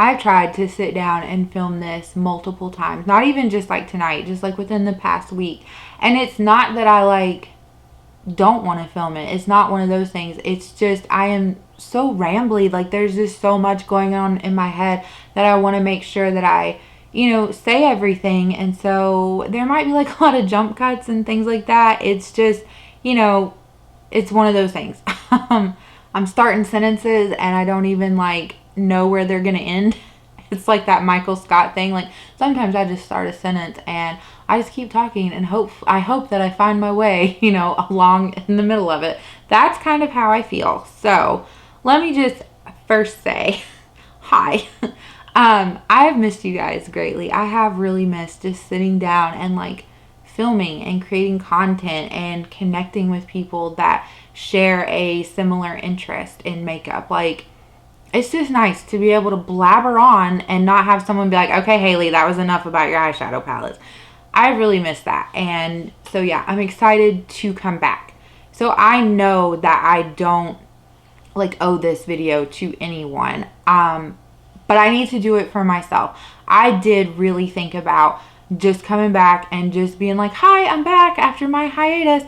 I've tried to sit down and film this multiple times. Not even just like tonight, just like within the past week. And it's not that I like don't want to film it. It's not one of those things. It's just I am so rambly. Like there's just so much going on in my head that I want to make sure that I, you know, say everything. And so there might be like a lot of jump cuts and things like that. It's just, you know, it's one of those things. I'm starting sentences and I don't even like know where they're gonna end. It's like that Michael Scott thing. Like sometimes I just start a sentence and I just keep talking and I hope that I find my way, you know, along in the middle of it. That's kind of how I feel. So let me just first say hi. I have missed you guys greatly. I have really missed just sitting down and like filming and creating content and connecting with people that share a similar interest in makeup. Like it's just nice to be able to blabber on and not have someone be like, okay, Haley, that was enough about your eyeshadow palettes. I really miss that. And so yeah, I'm excited to come back. So I know that I don't like owe this video to anyone. But I need to do it for myself. I did really think about just coming back and just being like, hi, I'm back after my hiatus.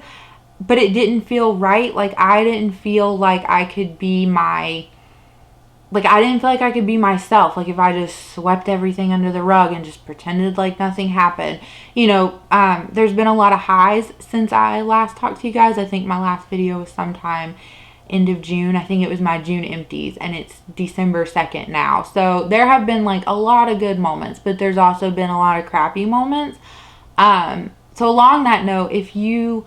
But it didn't feel right. Like I didn't feel like I could be I didn't feel like I could be myself. Like if I just swept everything under the rug and just pretended like nothing happened. You know, there's been a lot of highs since I last talked to you guys. I think my last video was sometime end of June. I think it was my June empties and it's December 2nd now. So there have been like a lot of good moments, but there's also been a lot of crappy moments. So along that note, if you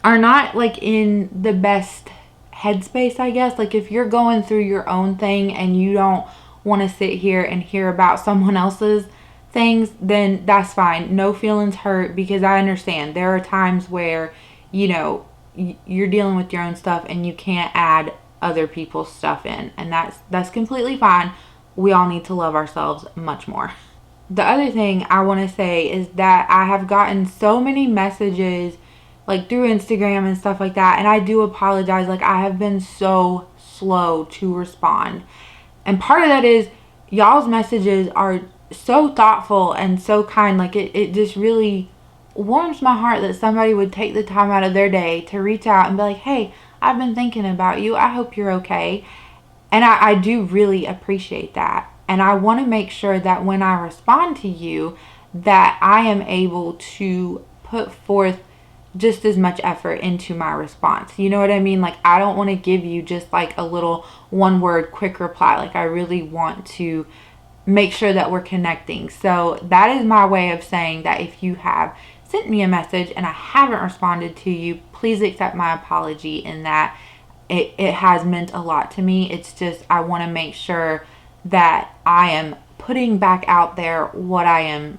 are not like in the best headspace, I guess, like if you're going through your own thing and you don't want to sit here and hear about someone else's things, then that's fine. No feelings hurt, because I understand there are times where, you know, you're dealing with your own stuff and you can't add other people's stuff in, and that's completely fine. We all need to love ourselves much more. The other thing I want to say is that I have gotten so many messages like through Instagram and stuff like that, and I do apologize. Like I have been so slow to respond, and part of that is y'all's messages are so thoughtful and so kind. Like it just really warms my heart that somebody would take the time out of their day to reach out and be like, hey, I've been thinking about you, I hope you're okay. And I do really appreciate that, and I want to make sure that when I respond to you that I am able to put forth just as much effort into my response. You know what I mean? Like I don't want to give you just like a little one word quick reply. Like I really want to make sure that we're connecting. So that is my way of saying that if you have sent me a message and I haven't responded to you, please accept my apology in that it has meant a lot to me. It's just I want to make sure that I am putting back out there what I am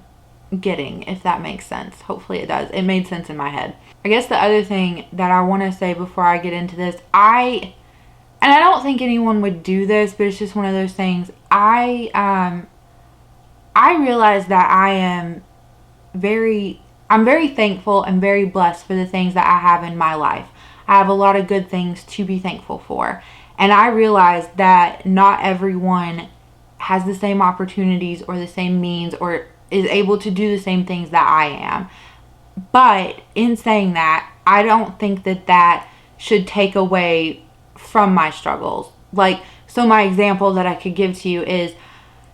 getting, if that makes sense. Hopefully it does. It made sense in my head. I guess the other thing that I want to say before I get into this, and I don't think anyone would do this, but it's just one of those things. I realize that I'm very thankful and very blessed for the things that I have in my life. I have a lot of good things to be thankful for. And I realize that not everyone has the same opportunities or the same means or is able to do the same things that I am. But in saying that, I don't think that that should take away from my struggles. Like, so my example that I could give to you is,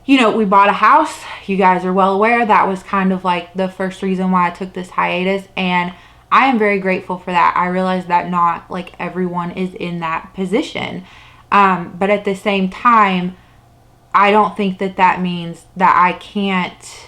you know, we bought a house. You guys are well aware that was kind of like the first reason why I took this hiatus, and I am very grateful for that. I realize that not like everyone is in that position. But at the same time, I don't think that that means that I can't,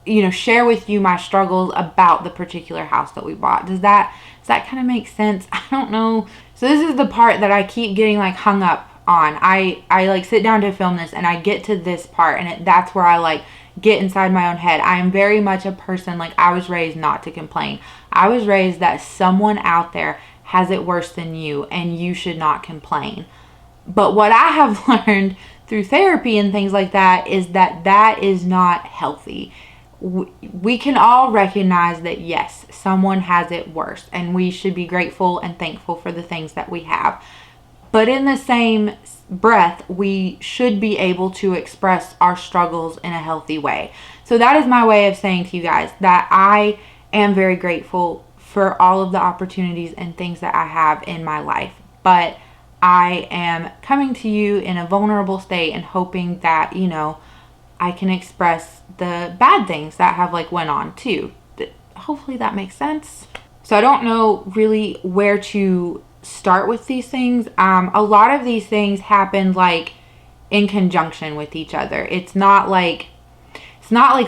you know, share with you my struggles about the particular house that we bought. Does that kind of make sense? I don't know. So this is the part that I keep getting like hung up on. I like sit down to film this and I get to this part and that's where I like get inside my own head. I am very much a person, like I was raised not to complain. I was raised that someone out there has it worse than you and you should not complain. But what I have learned through therapy and things like that is that that is not healthy. We can all recognize that yes, someone has it worse and we should be grateful and thankful for the things that we have. But in the same breath, we should be able to express our struggles in a healthy way. So that is my way of saying to you guys that I am very grateful for all of the opportunities and things that I have in my life. But I am coming to you in a vulnerable state and hoping that, you know, I can express the bad things that have like went on too. Hopefully that makes sense. So I don't know really where to start with these things. A lot of these things happen like in conjunction with each other. It's not like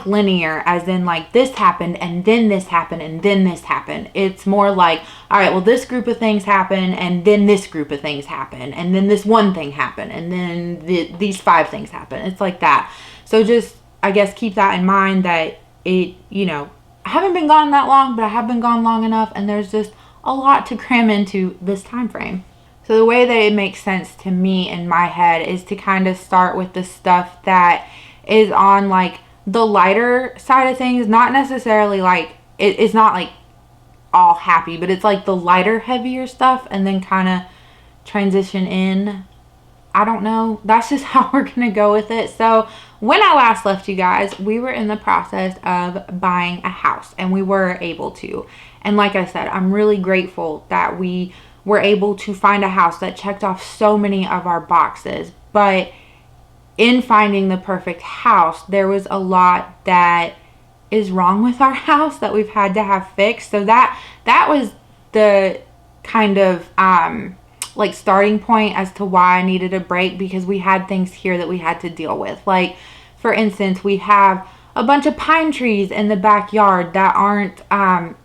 linear, as in like this happened and then this happened and then this happened. It's more like, all right, well, this group of things happen and then this group of things happen and then this one thing happened and then these 5 things happen. It's like that. So just, I guess, keep that in mind that it, you know, I haven't been gone that long, but I have been gone long enough, and there's just a lot to cram into this time frame. So the way that it makes sense to me in my head is to kind of start with the stuff that is on like the lighter side of things. Not necessarily like it's not like all happy, but it's like the lighter, heavier stuff, and then kind of transition in. I don't know. That's just how we're gonna go with it. So when I last left you guys, we were in the process of buying a house, and we were able to. And like I said, I'm really grateful that we were able to find a house that checked off so many of our boxes. But in finding the perfect house, there was a lot that is wrong with our house that we've had to have fixed. So that was the kind of like starting point as to why I needed a break, because we had things here that we had to deal with. Like, for instance, we have a bunch of pine trees in the backyard that aren't,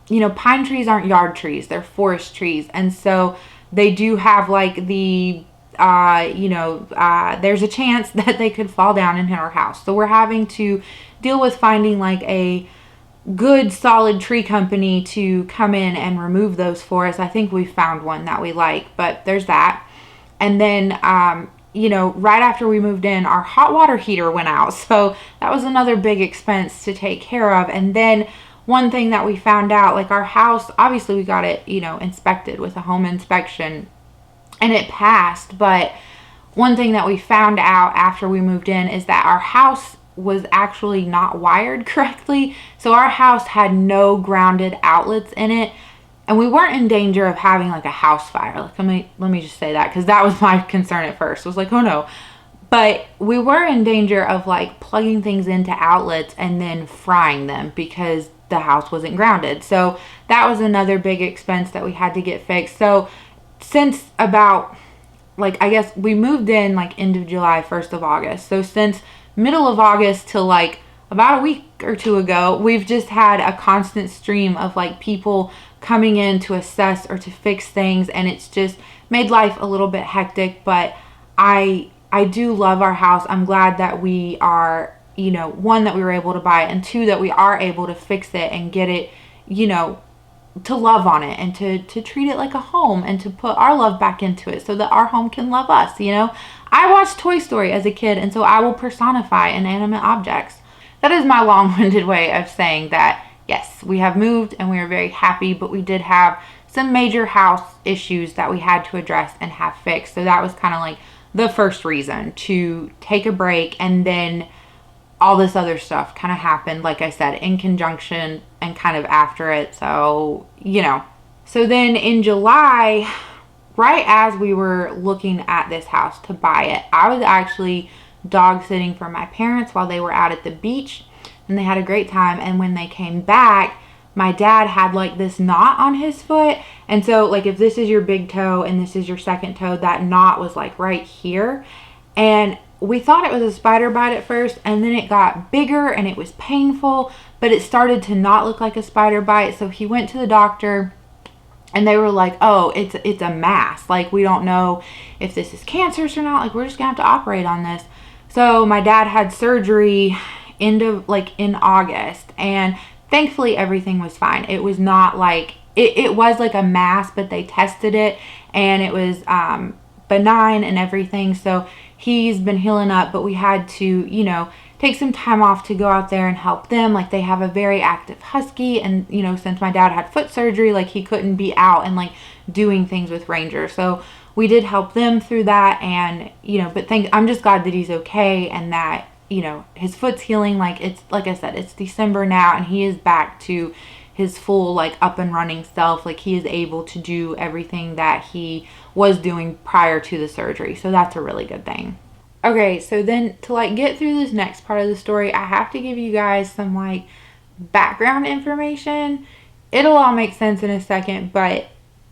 you know, pine trees aren't yard trees, they're forest trees. And so they do have like the, there's a chance that they could fall down and hit our house. So we're having to deal with finding like a good solid tree company to come in and remove those for us. I think we found one that we like, but there's that. And then, right after we moved in, our hot water heater went out. So that was another big expense to take care of. And then one thing that we found out, like our house, obviously we got it, inspected with a home inspection and it passed. But one thing that we found out after we moved in is that our house was actually not wired correctly. So our house had no grounded outlets in it, and we weren't in danger of having like a house fire. Like, let me just say that, because that was my concern at first. It was like, oh no. But we were in danger of like plugging things into outlets and then frying them because the house wasn't grounded. So that was another big expense that we had to get fixed. So since about, like, I guess we moved in like end of July, 1st of August. So since middle of August till like about a week or two ago, we've just had a constant stream of like people coming in to assess or to fix things, and it's just made life a little bit hectic. But I do love our house. I'm glad that we are, one, that we were able to buy it, and two, that we are able to fix it and get it, to love on it and to treat it like a home and to put our love back into it so that our home can love us. I watched Toy Story as a kid, and so I will personify inanimate objects. That is my long-winded way of saying that, yes, we have moved and we are very happy, but we did have some major house issues that we had to address and have fixed. So that was kind of like the first reason to take a break, and then all this other stuff kind of happened, like I said, in conjunction and kind of after it. So, So then in July, right as we were looking at this house to buy it, I was actually dog sitting for my parents while they were out at the beach, and they had a great time. And when they came back, my dad had like this knot on his foot. And so like if this is your big toe and this is your second toe, that knot was like right here. And we thought it was a spider bite at first, and then it got bigger and it was painful, but it started to not look like a spider bite. So he went to the doctor, and they were like, oh, it's a mass. Like, we don't know if this is cancerous or not. Like, we're just gonna have to operate on this. So my dad had surgery in August, and thankfully everything was fine. It was not like, it was like a mass, but they tested it and it was benign and everything. So he's been healing up, but we had to, take some time off to go out there and help them. Like, they have a very active husky, and, since my dad had foot surgery, like, he couldn't be out and like doing things with Ranger. So we did help them through that. And, you know, but I'm just glad that he's okay, and that, you know, his foot's healing. Like, it's, like I said, it's December now, and he is back to his full, like, up and running self. Like, he is able to do everything that he was doing prior to the surgery. So that's a really good thing. Okay, so then to, like, get through this next part of the story, I have to give you guys some, like, background information. It'll all make sense in a second, but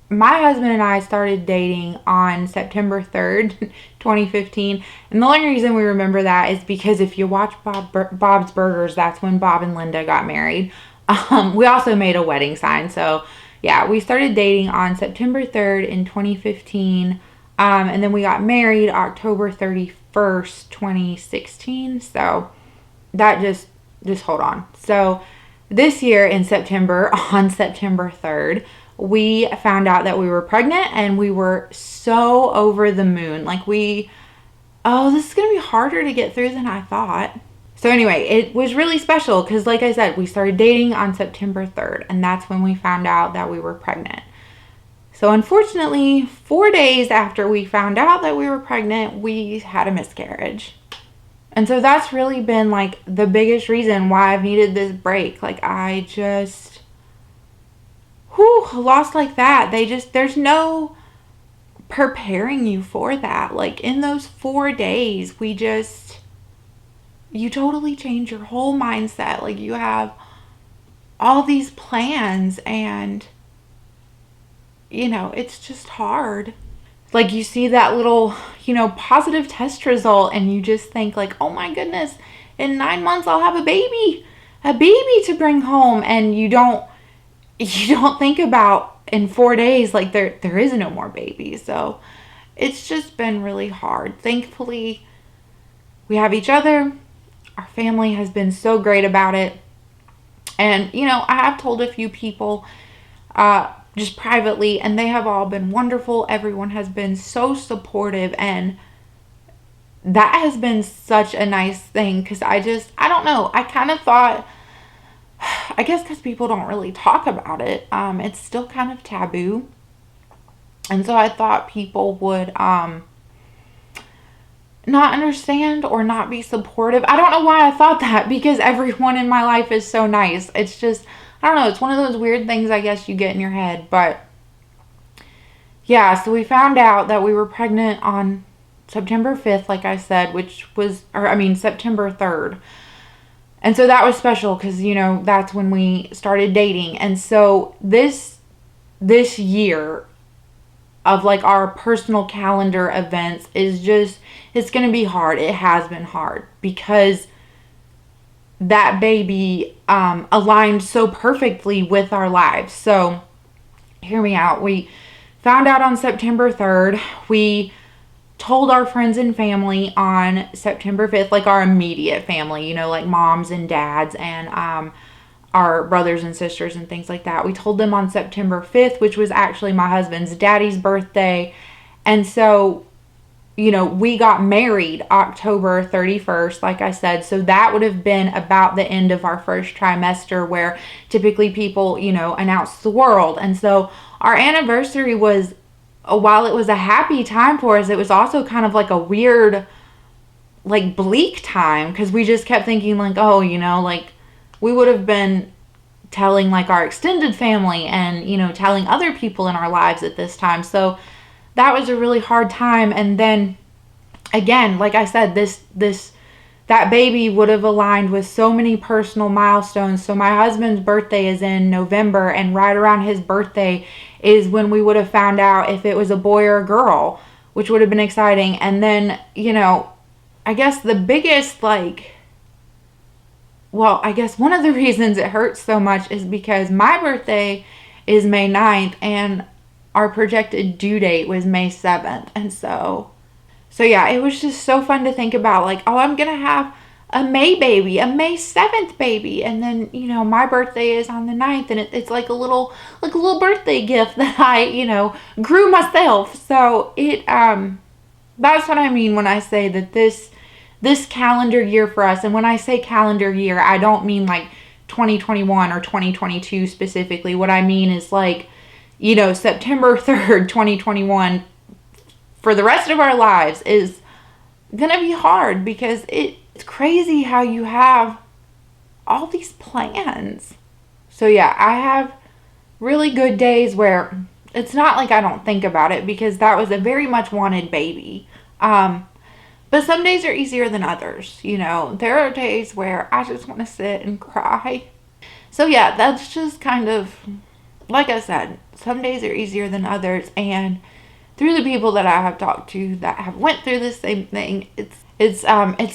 my husband and I started dating on September 3rd, 2015. And the only reason we remember that is because if you watch Bob's Burgers, that's when Bob and Linda got married. We also made a wedding sign. So yeah, we started dating on September 3rd in 2015. And then we got married October 31st, 2016. So that just hold on. So this year in September, on September 3rd, we found out that we were pregnant, and we were so over the moon. Like, this is going to be harder to get through than I thought. So anyway, it was really special because, like I said, we started dating on September 3rd, and that's when we found out that we were pregnant. So unfortunately, 4 days after we found out that we were pregnant, we had a miscarriage. And so that's really been, like, the biggest reason why I've needed this break. Like, I just... lost like that. There's no preparing you for that. Like, in those 4 days, you totally change your whole mindset. Like, you have all these plans, and, you know, it's just hard. Like, you see that little, you know, positive test result, and you just think, like, oh my goodness, in 9 months I'll have a baby to bring home. And you don't think about in 4 days, like, there is no more baby. So it's just been really hard. Thankfully, we have each other. Our family has been so great about it. And, you know, I have told a few people just privately, and they have all been wonderful. Everyone has been so supportive, and that has been such a nice thing, because I don't know. I kind of thought, I guess because people don't really talk about it, it's still kind of taboo. And so I thought people would not understand or not be supportive. I don't know why I thought that, because everyone in my life is so nice. It's just, I don't know, it's one of those weird things I guess you get in your head. But yeah, so we found out that we were pregnant on September 5th, like I said, September 3rd. And so that was special because, you know, that's when we started dating. And so this year of, like, our personal calendar events is just, it's going to be hard. It has been hard because that baby aligned so perfectly with our lives. So hear me out. We found out on September 3rd. We told our friends and family on September 5th, like our immediate family, you know, like moms and dads and our brothers and sisters and things like that. We told them on September 5th, which was actually my husband's daddy's birthday. And so, you know, we got married October 31st, like I said. So that would have been about the end of our first trimester, where typically people, you know, announce the world. And so our anniversary was, while it was a happy time for us, it was also kind of like a weird, like, bleak time, because we just kept thinking, like, oh, you know, like, we would have been telling, like, our extended family and, you know, telling other people in our lives at this time. So that was a really hard time. And then again, like I said, that baby would have aligned with so many personal milestones. So my husband's birthday is in November, and right around his birthday is when we would have found out if it was a boy or a girl, which would have been exciting. And then, you know, I guess the biggest, like, well, I guess one of the reasons it hurts so much is because my birthday is May 9th and our projected due date was May 7th. And so yeah, it was just so fun to think about, like, oh, I'm going to have a May baby, a May 7th baby. And then, you know, my birthday is on the 9th, and it's like a little birthday gift that I, you know, grew myself. So that's what I mean when I say that this calendar year for us, and when I say calendar year, I don't mean like 2021 or 2022 specifically. What I mean is, like, you know, September 3rd, 2021 for the rest of our lives is gonna be hard, because it's crazy how you have all these plans. So yeah, I have really good days where it's not like I don't think about it, because that was a very much wanted baby. But some days are easier than others. You know, there are days where I just want to sit and cry. So yeah, that's just kind of, like I said, some days are easier than others. And through the people that I have talked to that have went through the same thing, it's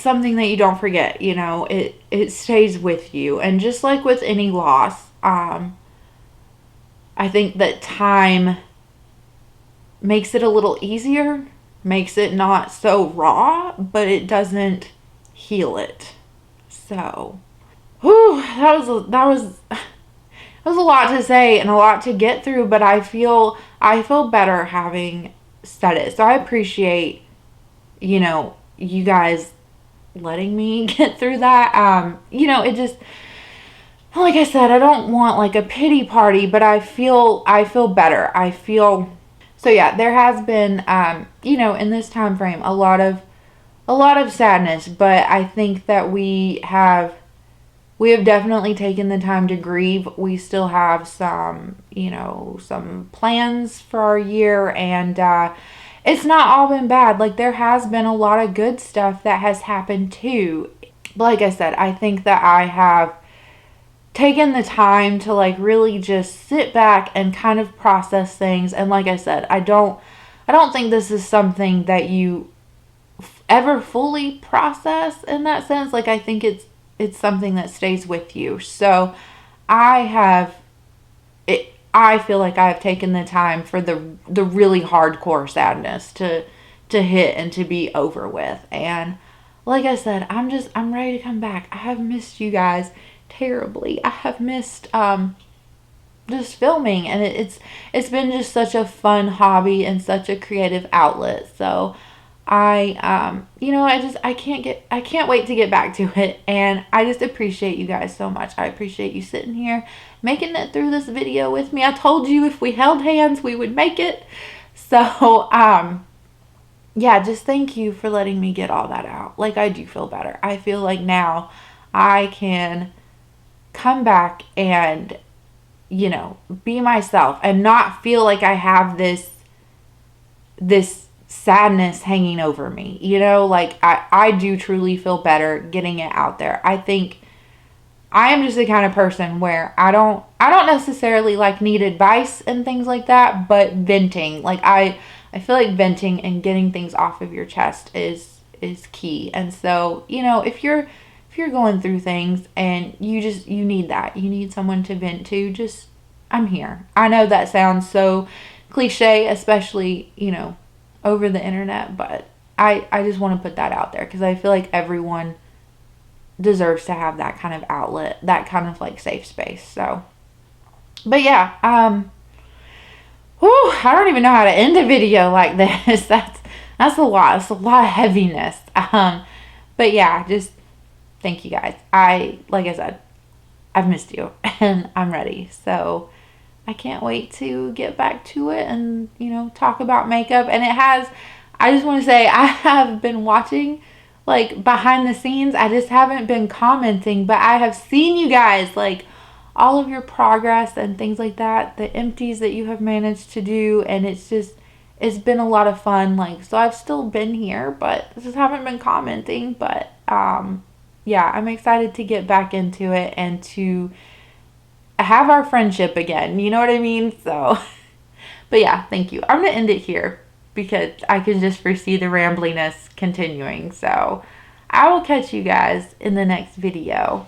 something that you don't forget. You know, it stays with you. And just like with any loss, I think that time makes it a little easier, makes it not so raw, but it doesn't heal it. So, whew, that was a lot to say and a lot to get through, but I feel better having said it. So I appreciate, you know, you guys letting me get through that. You know, it just, like I said, I don't want like a pity party, but I feel better. So yeah, there has been, you know, in this time frame, a lot of sadness, but I think that we have definitely taken the time to grieve. We still have some, you know, some plans for our year, and it's not all been bad. Like, there has been a lot of good stuff that has happened too. But like I said, I think that I have taken the time to like really just sit back and kind of process things. And like I said, I don't think this is something that you ever fully process in that sense. Like, I think it's something that stays with you. So I feel like I have taken the time for the really hardcore sadness to hit and to be over with. And like I said, I'm ready to come back. I have missed you guys terribly. I have missed just filming, and it's been just such a fun hobby and such a creative outlet. So I you know, I can't wait to get back to it, and I just appreciate you guys so much. I appreciate you sitting here making it through this video with me. I told you if we held hands we would make it. So yeah, just thank you for letting me get all that out. Like, I do feel better. I feel like now I can come back and, you know, be myself and not feel like I have this sadness hanging over me. You know, like I do truly feel better getting it out there. I think I am just the kind of person where I don't necessarily like need advice and things like that, but venting, like I feel like venting and getting things off of your chest is key. And so, you know, if you're going through things and you need that, you need someone to vent to, just, I'm here. I know that sounds so cliche, especially, you know, over the internet, but I just want to put that out there, because I feel like everyone deserves to have that kind of outlet, that kind of like safe space. So, but yeah, whew, I don't even know how to end a video like this. That's a lot. It's a lot of heaviness. But yeah, just thank you guys. Like I said, I've missed you and I'm ready. So I can't wait to get back to it and, you know, talk about makeup. And I just want to say, I have been watching like behind the scenes. I just haven't been commenting, but I have seen you guys, like, all of your progress and things like that, the empties that you have managed to do. And it's been a lot of fun. Like, so I've still been here, but just haven't been commenting. But yeah, I'm excited to get back into it and to have our friendship again. You know what I mean? So, but yeah, thank you. I'm going to end it here because I can just foresee the rambliness continuing. So I will catch you guys in the next video.